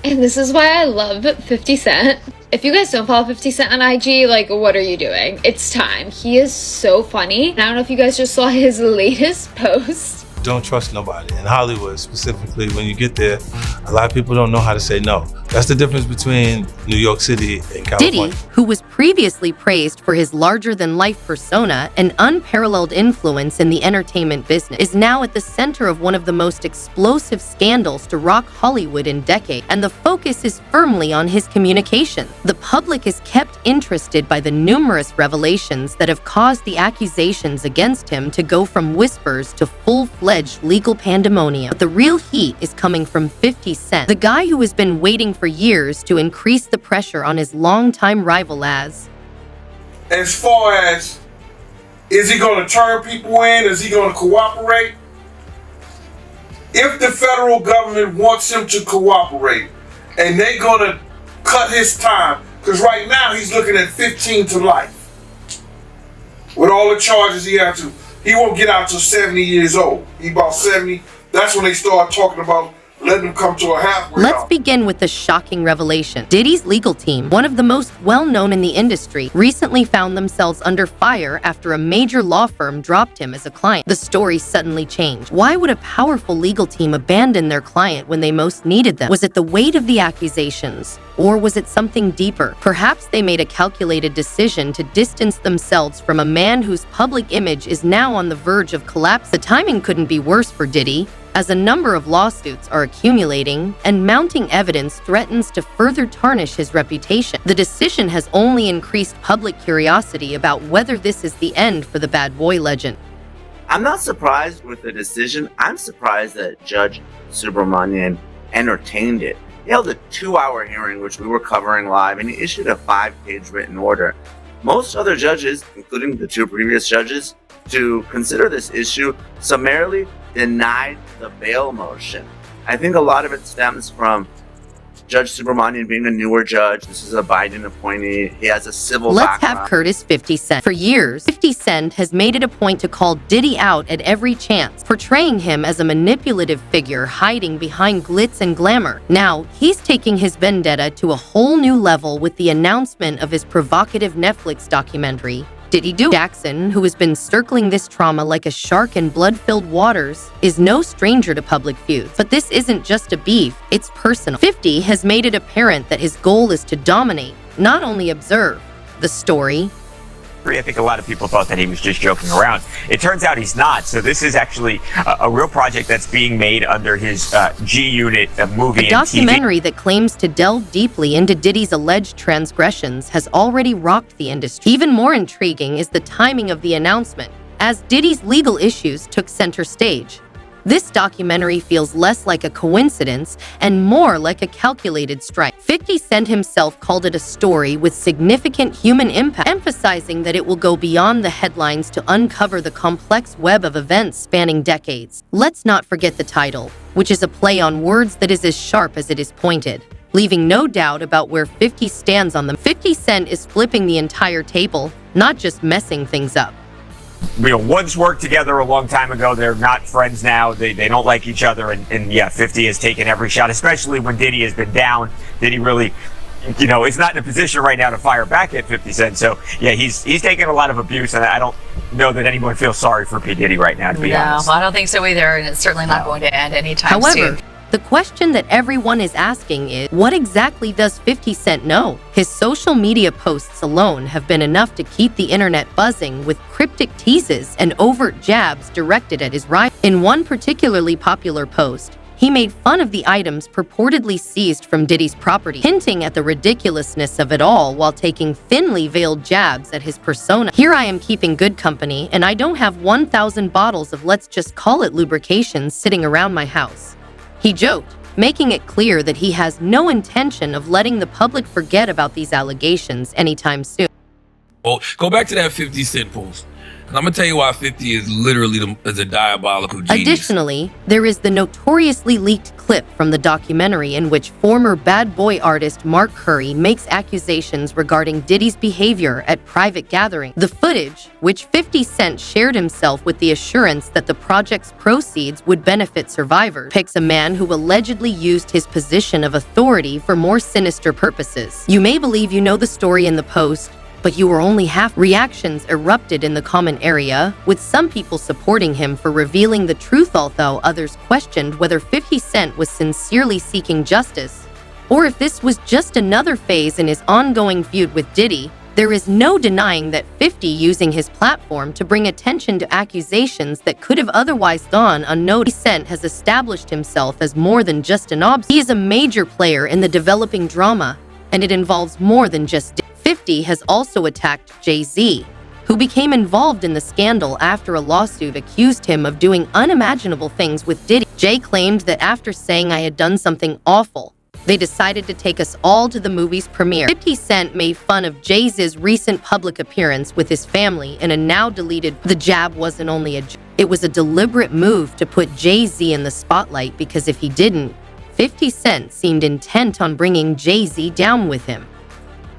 And this is why I love 50 Cent. If you guys don't follow 50 Cent on IG, like, what are you doing? It's time. He is so funny. And I don't know if you guys just saw his latest post. Don't trust nobody. In Hollywood specifically, when you get there, a lot of people don't know how to say no. That's the difference between New York City and California. Diddy, who was previously praised for his larger-than-life persona and unparalleled influence in the entertainment business, is now at the center of one of the most explosive scandals to rock Hollywood in decades, and the focus is firmly on his communication. The public is kept interested by the numerous revelations that have caused the accusations against him to go from whispers to full-fledged legal pandemonium. But the real heat is coming from 50 Cent, the guy who has been waiting for years to increase the pressure on his longtime rival as far as, is he going to turn people in? Is he going to cooperate? If the federal government wants him to cooperate and they're going to cut his time, because right now he's looking at 15 to life with all the charges he has to. He won't get out till 70 years old. He about 70. That's when they start talking about letting him come to a halfway house. Let's begin with the shocking revelation. Diddy's legal team, one of the most well-known in the industry, recently found themselves under fire after a major law firm dropped him as a client. The story suddenly changed. Why would a powerful legal team abandon their client when they most needed them? Was it the weight of the accusations? Or was it something deeper? Perhaps they made a calculated decision to distance themselves from a man whose public image is now on the verge of collapse. The timing couldn't be worse for Diddy, as a number of lawsuits are accumulating and mounting evidence threatens to further tarnish his reputation. The decision has only increased public curiosity about whether this is the end for the bad boy legend. I'm not surprised with the decision. I'm surprised that Judge Subramanian entertained it. He held a 2-hour hearing, which we were covering live, and he issued a 5-page written order. Most other judges, including the 2 previous judges, to consider this issue summarily denied the bail motion. I think a lot of it stems from Judge Subramanian being a newer judge. This is a Biden appointee. He has a civil Let's background. have Curtis 50 Cent. For years, 50 Cent has made it a point to call Diddy out at every chance, portraying him as a manipulative figure hiding behind glitz and glamour. Now, he's taking his vendetta to a whole new level with the announcement of his provocative Netflix documentary, Diddy Do. Jackson, who has been circling this trauma like a shark in blood-filled waters, is no stranger to public feuds. But this isn't just a beef, it's personal. 50 has made it apparent that his goal is to dominate, not only observe. The story. I think a lot of people thought that he was just joking around. It turns out he's not. So this is actually a real project that's being made under his G-Unit movie A documentary that claims to delve deeply into Diddy's alleged transgressions has already rocked the industry. Even more intriguing is the timing of the announcement, as Diddy's legal issues took center stage. This documentary feels less like a coincidence and more like a calculated strike. 50 Cent himself called it a story with significant human impact, emphasizing that it will go beyond the headlines to uncover the complex web of events spanning decades. Let's not forget the title, which is a play on words that is as sharp as it is pointed, leaving no doubt about where 50 stands on them. 50 Cent is flipping the entire table, not just messing things up. Once worked together a long time ago. They're not friends now. They don't like each other. And yeah, 50 has taken every shot, especially when Diddy has been down. Diddy really, is not in a position right now to fire back at 50 Cent. So yeah, he's taken a lot of abuse, and I don't know that anyone feels sorry for P. Diddy right now, to be honest. No, I don't think so either, and it's certainly not going to end anytime soon. However, the question that everyone is asking is, what exactly does 50 Cent know? His social media posts alone have been enough to keep the internet buzzing with cryptic teases and overt jabs directed at his rival. In one particularly popular post, he made fun of the items purportedly seized from Diddy's property, hinting at the ridiculousness of it all while taking thinly veiled jabs at his persona. Here I am keeping good company, and I don't have 1,000 bottles of let's just call it lubrications sitting around my house. He joked, making it clear that he has no intention of letting the public forget about these allegations anytime soon. Well, go back to that 50 Cent post. And I'm going to tell you why 50 is literally a diabolical genius. Additionally, there is the notoriously leaked clip clip from the documentary in which former Bad Boy artist Mark Curry makes accusations regarding Diddy's behavior at private gatherings. The footage, which 50 Cent shared himself with the assurance that the project's proceeds would benefit survivors, depicts a man who allegedly used his position of authority for more sinister purposes. You may believe you know the story in the post, but you were only half. Reactions erupted in the comment area, with some people supporting him for revealing the truth, although others questioned whether 50 Cent was sincerely seeking justice, or if this was just another phase in his ongoing feud with Diddy. There is no denying that 50 using his platform to bring attention to accusations that could have otherwise gone unnoticed. 50 Cent has established himself as more than just an obstacle. He is a major player in the developing drama, and it involves more than just Diddy. 50 has also attacked Jay-Z, who became involved in the scandal after a lawsuit accused him of doing unimaginable things with Diddy. Jay claimed that after saying I had done something awful, they decided to take us all to the movie's premiere. 50 Cent made fun of Jay-Z's recent public appearance with his family in a now-deleted "The jab wasn't only a joke." It was a deliberate move to put Jay-Z in the spotlight because if he didn't, 50 Cent seemed intent on bringing Jay-Z down with him.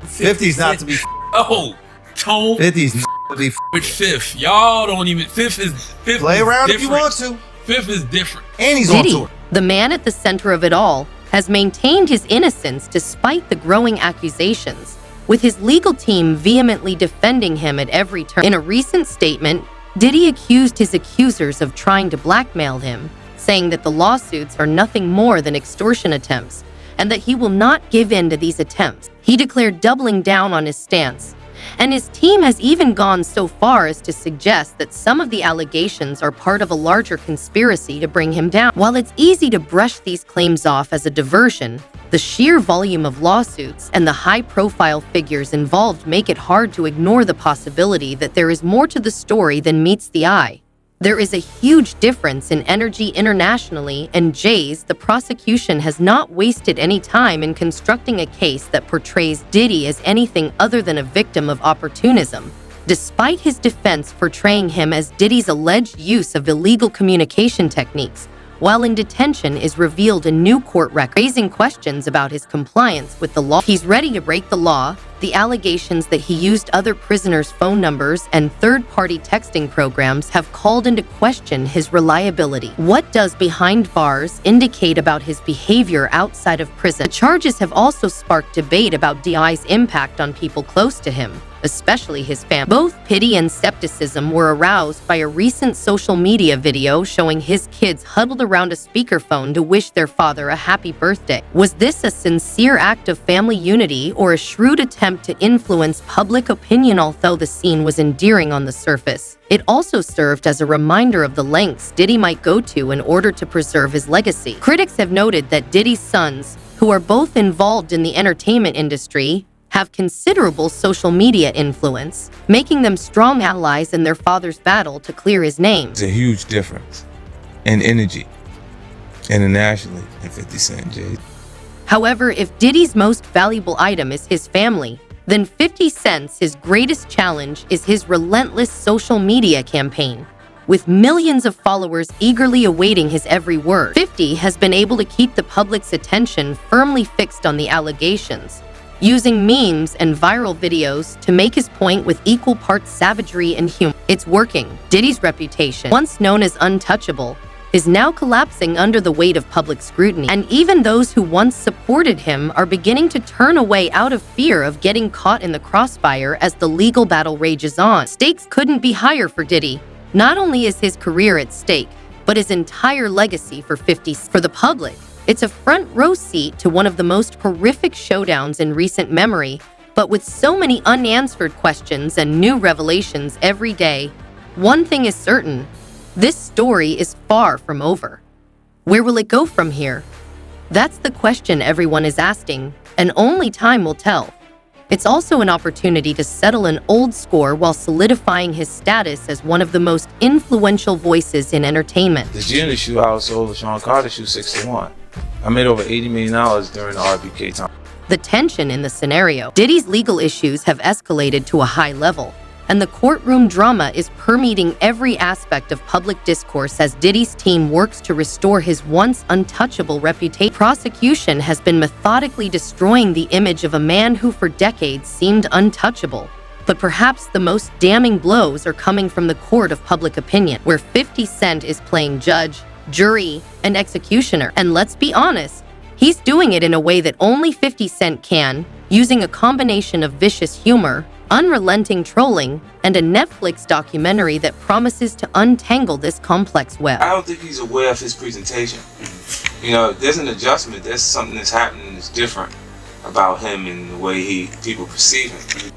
50's not to be Oh, Tone 50's not to be with Fifth. Y'all don't even. Fifth play is around different. if you want to. Fifth is different. And he's on Diddy, tour. the man at the center of it all, has maintained his innocence despite the growing accusations, with his legal team vehemently defending him at every turn. In a recent statement, Diddy accused his accusers of trying to blackmail him, saying that the lawsuits are nothing more than extortion attempts, and that he will not give in to these attempts. He declared doubling down on his stance, and his team has even gone so far as to suggest that some of the allegations are part of a larger conspiracy to bring him down. While it's easy to brush these claims off as a diversion, the sheer volume of lawsuits and the high-profile figures involved make it hard to ignore the possibility that there is more to the story than meets the eye. There is a huge difference in energy internationally, and the prosecution has not wasted any time in constructing a case that portrays Diddy as anything other than a victim of opportunism, despite his defense portraying him as Diddy's alleged use of illegal communication techniques. While in detention is revealed a new court record, raising questions about his compliance with the law. He's ready to break the law. The allegations that he used other prisoners' phone numbers and third-party texting programs have called into question his reliability. What does behind bars indicate about his behavior outside of prison? The charges have also sparked debate about Diddy's impact on people close to him, especially his family. Both pity and skepticism were aroused by a recent social media video showing his kids huddled around a speakerphone to wish their father a happy birthday. Was this a sincere act of family unity or a shrewd attempt to influence public opinion? Although the scene was endearing on the surface, it also served as a reminder of the lengths Diddy might go to in order to preserve his legacy. Critics have noted that Diddy's sons, who are both involved in the entertainment industry, have considerable social media influence, making them strong allies in their father's battle to clear his name. There's a huge difference in energy internationally in 50 Cent, Jay. However, if Diddy's most valuable item is his family, then 50 Cent's his greatest challenge is his relentless social media campaign. With millions of followers eagerly awaiting his every word, 50 has been able to keep the public's attention firmly fixed on the allegations, using memes and viral videos to make his point with equal parts savagery and humor. It's working. Diddy's reputation, once known as untouchable, is now collapsing under the weight of public scrutiny, and even those who once supported him are beginning to turn away out of fear of getting caught in the crossfire as the legal battle rages on. Stakes couldn't be higher for Diddy. Not only is his career at stake, but his entire legacy for 50 Cent. For the public, it's a front row seat to one of the most horrific showdowns in recent memory, but with so many unanswered questions and new revelations every day, one thing is certain: this story is far from over. Where will it go from here? That's the question everyone is asking, and only time will tell. It's also an opportunity to settle an old score while solidifying his status as one of the most influential voices in entertainment. The Gina shoe I sold the Sean Carter shoe 61. I made over $80 million during the RBK time. The tension in the scenario. Diddy's legal issues have escalated to a high level, And the courtroom drama is permeating every aspect of public discourse as Diddy's team works to restore his once untouchable reputation. Prosecution has been methodically destroying the image of a man who for decades seemed untouchable. But perhaps the most damning blows are coming from the court of public opinion, where 50 Cent is playing judge, jury, and executioner. And let's be honest, he's doing it in a way that only 50 Cent can, using a combination of vicious humor, unrelenting trolling, and a Netflix documentary that promises to untangle this complex web. I don't think he's aware of his presentation. You know, there's an adjustment. There's something that's happening that's different about him and the way people perceive him.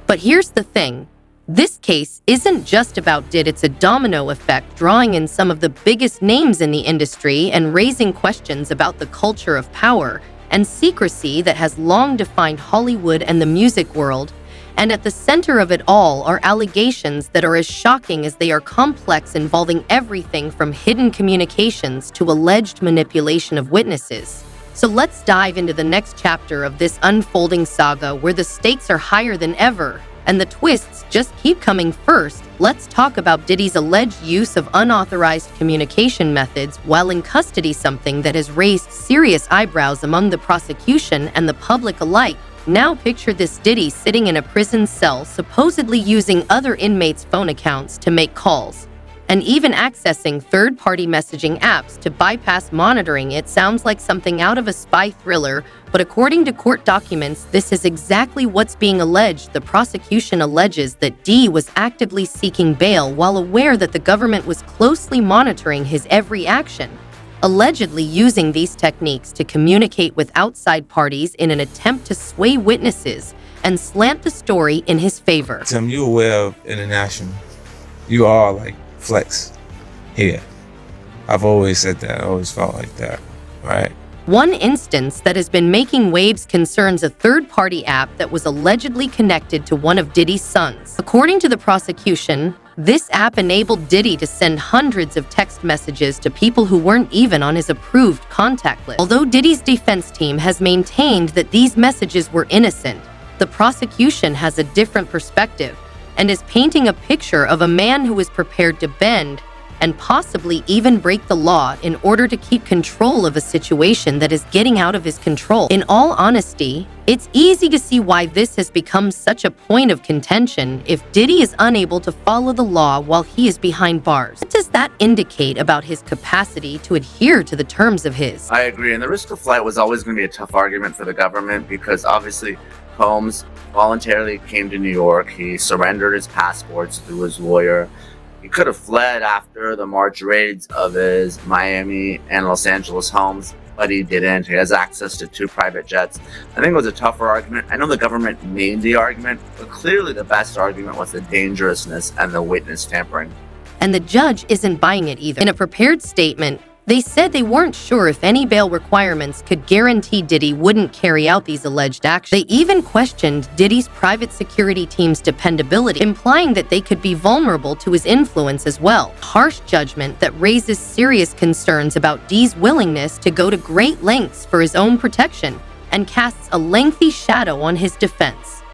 But here's the thing. This case isn't just about Diddy. It's a domino effect, drawing in some of the biggest names in the industry and raising questions about the culture of power and secrecy that has long defined Hollywood and the music world. And at the center of it all are allegations that are as shocking as they are complex, involving everything from hidden communications to alleged manipulation of witnesses. So let's dive into the next chapter of this unfolding saga, where the stakes are higher than ever and the twists just keep coming. First, let's talk about Diddy's alleged use of unauthorized communication methods while in custody, something that has raised serious eyebrows among the prosecution and the public alike. Now picture this: Diddy sitting in a prison cell, supposedly using other inmates' phone accounts to make calls, and even accessing third-party messaging apps to bypass monitoring. It sounds like something out of a spy thriller, but according to court documents, this is exactly what's being alleged. The prosecution alleges that Diddy was actively seeking bail while aware that the government was closely monitoring his every action, allegedly using these techniques to communicate with outside parties in an attempt to sway witnesses and slant the story in his favor. Tim, you aware of international? You are like flex here. I've always said that. I always felt like that, right? One instance that has been making waves concerns a third-party app that was allegedly connected to one of Diddy's sons. According to the prosecution, this app enabled Diddy to send hundreds of text messages to people who weren't even on his approved contact list. Although Diddy's defense team has maintained that these messages were innocent, the prosecution has a different perspective and is painting a picture of a man who is prepared to bend and possibly even break the law in order to keep control of a situation that is getting out of his control. In all honesty, it's easy to see why this has become such a point of contention. If Diddy is unable to follow the law while he is behind bars, what does that indicate about his capacity to adhere to the terms of his? I agree, and the risk of flight was always going to be a tough argument for the government because obviously Combs voluntarily came to New York. He surrendered his passports through his lawyer. He could have fled after the March raids of his Miami and Los Angeles homes, but he didn't. He has access to 2 private jets. I think it was a tougher argument. I know the government made the argument, but clearly the best argument was the dangerousness and the witness tampering. And the judge isn't buying it either. In a prepared statement, they said they weren't sure if any bail requirements could guarantee Diddy wouldn't carry out these alleged actions. They even questioned Diddy's private security team's dependability, implying that they could be vulnerable to his influence as well. Harsh judgment that raises serious concerns about Diddy's willingness to go to great lengths for his own protection and casts a lengthy shadow on his defense.